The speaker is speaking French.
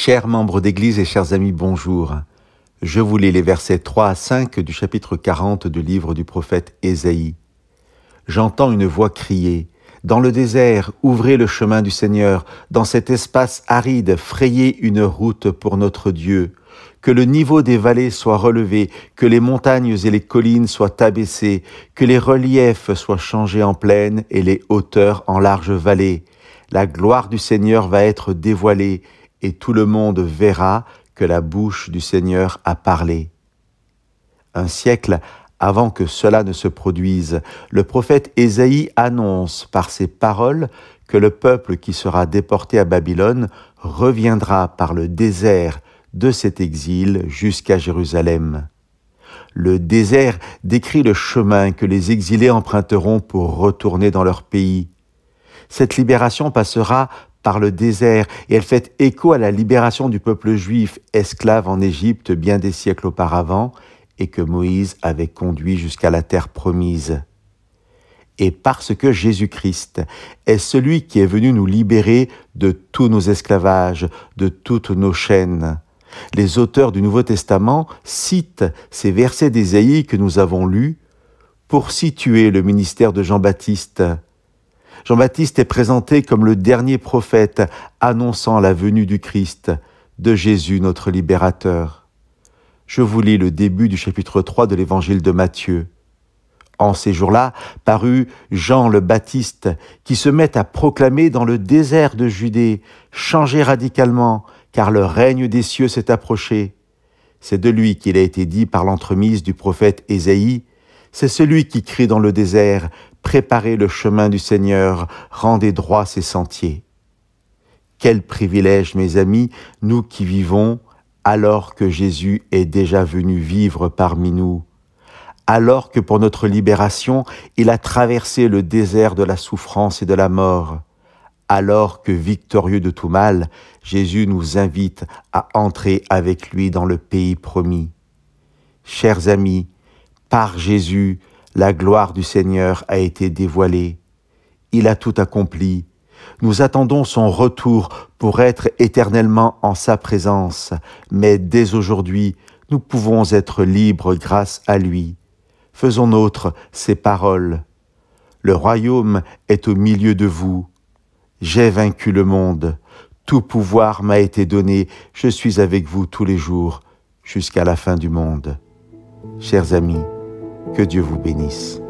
Chers membres d'Église et chers amis, bonjour. Je vous lis les versets 3 à 5 du chapitre 40 du livre du prophète Ésaïe. J'entends une voix crier « Dans le désert, ouvrez le chemin du Seigneur. Dans cet espace aride, frayez une route pour notre Dieu. Que le niveau des vallées soit relevé, que les montagnes et les collines soient abaissées, que les reliefs soient changés en plaine et les hauteurs en larges vallées. La gloire du Seigneur va être dévoilée, et tout le monde verra que la bouche du Seigneur a parlé. » Un siècle avant que cela ne se produise, le prophète Ésaïe annonce par ses paroles que le peuple qui sera déporté à Babylone reviendra par le désert de cet exil jusqu'à Jérusalem. Le désert décrit le chemin que les exilés emprunteront pour retourner dans leur pays. Cette libération passera par le désert, et elle fait écho à la libération du peuple juif esclave en Égypte bien des siècles auparavant, et que Moïse avait conduit jusqu'à la terre promise. Et parce que Jésus-Christ est celui qui est venu nous libérer de tous nos esclavages, de toutes nos chaînes, les auteurs du Nouveau Testament citent ces versets d'Ésaïe que nous avons lus pour situer le ministère de Jean-Baptiste. Jean-Baptiste est présenté comme le dernier prophète annonçant la venue du Christ, de Jésus notre libérateur. Je vous lis le début du chapitre 3 de l'évangile de Matthieu. En ces jours-là, parut Jean le Baptiste, qui se met à proclamer dans le désert de Judée, « Changez radicalement, car le règne des cieux s'est approché. » C'est de lui qu'il a été dit par l'entremise du prophète Ésaïe, « C'est celui qui crie dans le désert, préparez le chemin du Seigneur, rendez droits ses sentiers. » Quel privilège, mes amis, nous qui vivons alors que Jésus est déjà venu vivre parmi nous, alors que pour notre libération, il a traversé le désert de la souffrance et de la mort, alors que, victorieux de tout mal, Jésus nous invite à entrer avec lui dans le pays promis. Chers amis, par Jésus, la gloire du Seigneur a été dévoilée. Il a tout accompli. Nous attendons son retour pour être éternellement en sa présence, mais dès aujourd'hui, nous pouvons être libres grâce à lui. Faisons nôtres ces paroles. Le royaume est au milieu de vous. J'ai vaincu le monde. Tout pouvoir m'a été donné. Je suis avec vous tous les jours, jusqu'à la fin du monde. Chers amis, que Dieu vous bénisse.